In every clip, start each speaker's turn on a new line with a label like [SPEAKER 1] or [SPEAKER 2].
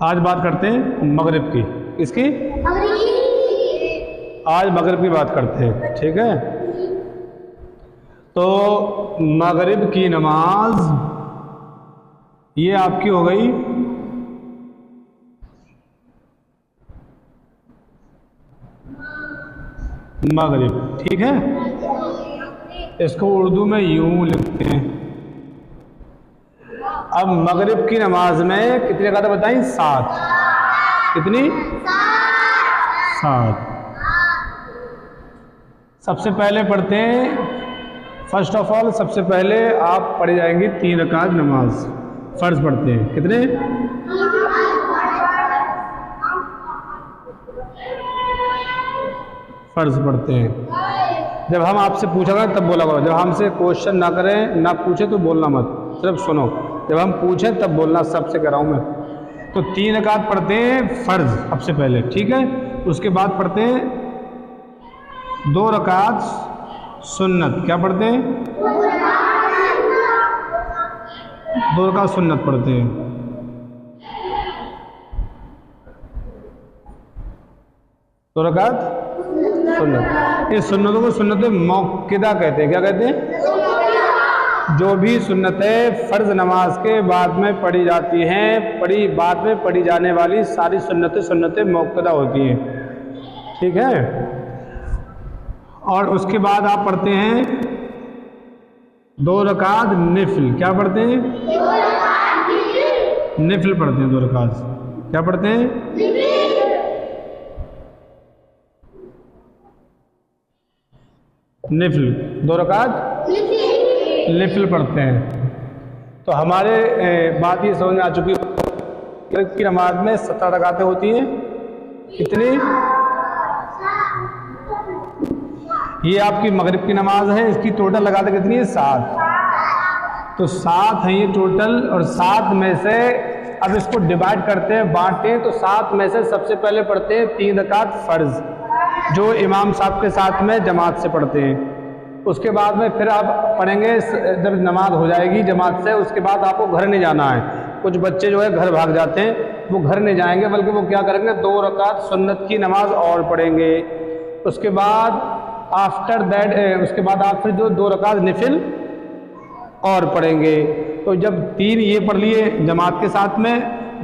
[SPEAKER 1] आज बात करते हैं मगरिब की। किसकी? आज मगरिब की बात करते हैं, ठीक है। तो मगरिब की नमाज ये आपकी हो गई मगरिब, ठीक है। इसको उर्दू में यूं लिखते हैं। अब मगरिब की नमाज में कितनी रकातें बताई? 7। कितनी? 7। सबसे पहले पढ़ते हैं, फर्स्ट ऑफ ऑल सबसे पहले आप पढ़ी जाएंगी 3 रकात नमाज, फर्ज पढ़ते हैं। कितने? फर्ज पढ़ते हैं। जब हम आपसे पूछा करें तब बोला करो, जब हमसे क्वेश्चन ना करें ना पूछे तो बोलना मत, सिर्फ सुनो। जब हम पूछें तब बोलना, सबसे कह रहा हूँ मैं। तो 3 रकात पढ़ते हैं फर्ज सबसे पहले, ठीक है। उसके बाद पढ़ते हैं 2 रकात सुन्नत। क्या पढ़ते हैं? 2 रकात सुन्नत पढ़ते हैं। दो रकात सुन्नत। इस सुन्नतों को सुन्नत मौक़िदा कहते हैं। क्या कहते हैं? जो भी सुन्नतें फ़र्ज नमाज के बाद में पढ़ी जाती हैं, बाद में पढ़ी जाने वाली सारी सुन्नतें मौक़िदा होती हैं, ठीक है। और उसके बाद आप पढ़ते हैं 2 रकात निफिल। क्या पढ़ते हैं? निफिल पढ़ते हैं 2 रकात। क्या पढ़ते हैं? निफिल 2 रकात निफिल पढ़ते हैं। तो हमारे बात ये समझ में आ चुकी है कि नमाज में 17 रकातें होती हैं। कितनी? ये आपकी मगरिब की नमाज है, इसकी टोटल रकातें कितनी है? 7। तो 7 है ये टोटल। और 7 में से अब इसको डिवाइड करते हैं, बांटते हैं। तो 7 में से सबसे पहले पढ़ते हैं 3 रकात फ़र्ज, जो इमाम साहब के साथ में जमात से पढ़ते हैं। उसके बाद में फिर आप पढ़ेंगे, जब नमाज हो जाएगी जमात से, उसके बाद आपको घर नहीं जाना है। कुछ बच्चे जो है घर भाग जाते हैं, वो घर नहीं जाएंगे, बल्कि वो क्या करेंगे? 2 रकात सुन्नत की नमाज और पढ़ेंगे। उसके बाद आफ्टर दैट उसके बाद आप फिर जो 2 रकात निफिल और पढ़ेंगे। तो जब 3 ये पढ़ लिए जमात के साथ में,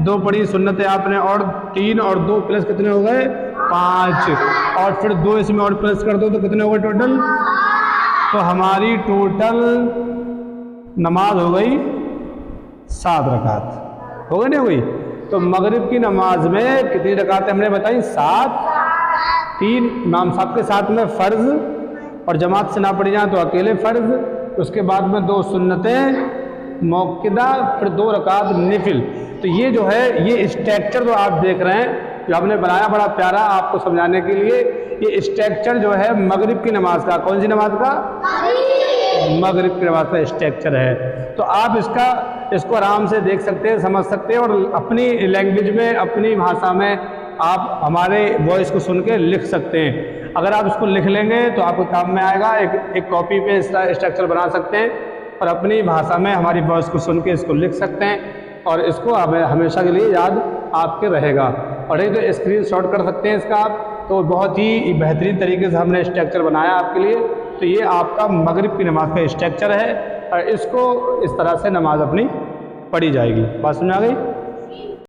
[SPEAKER 1] 2 पढ़ी सुन्नतें आपने, और 3 और 2 प्लस कितने हो गए? 5। और फिर 2 इसमें और प्लस कर दो तो कितने हो गए टोटल? तो हमारी टोटल नमाज हो गई 7 रकात। हो गई नहीं हो गई? तो मगरिब की नमाज में कितनी रकातें हमने बताई? 7। 3 इमाम साहब के साथ में फ़र्ज, और जमात से ना पढ़ी जाए तो अकेले फ़र्ज। उसके बाद में 2 सुन्नतें मौक़िदा, फिर 2 रकात निफिल। तो ये जो है, ये स्ट्रक्चर जो आप देख रहे हैं, जो हमने बनाया बड़ा प्यारा आपको समझाने के लिए, ये स्ट्रक्चर जो है मगरिब की नमाज का। कौन सी नमाज का? मगरिब की नमाज का स्ट्रक्चर है। तो आप इसको आराम से देख सकते हैं, समझ सकते हैं, और अपनी लैंग्वेज में, अपनी भाषा में आप हमारे वॉइस को सुन के लिख सकते हैं। अगर आप इसको लिख लेंगे तो आपको काम में आएगा। एक कॉपी पे इसका स्ट्रक्चर बना सकते हैं और अपनी भाषा में हमारी वॉइस को सुन के इसको लिख सकते हैं, और इसको हमेशा के लिए याद आपके रहेगा। और एक तो स्क्रीनशॉट कर सकते हैं इसका आप। तो बहुत ही बेहतरीन तरीके से हमने स्ट्रक्चर बनाया आपके लिए। तो ये आपका मगरिब की नमाज का स्ट्रक्चर है, और इसको इस तरह से नमाज अपनी पढ़ी जाएगी। बात समझ आ गई?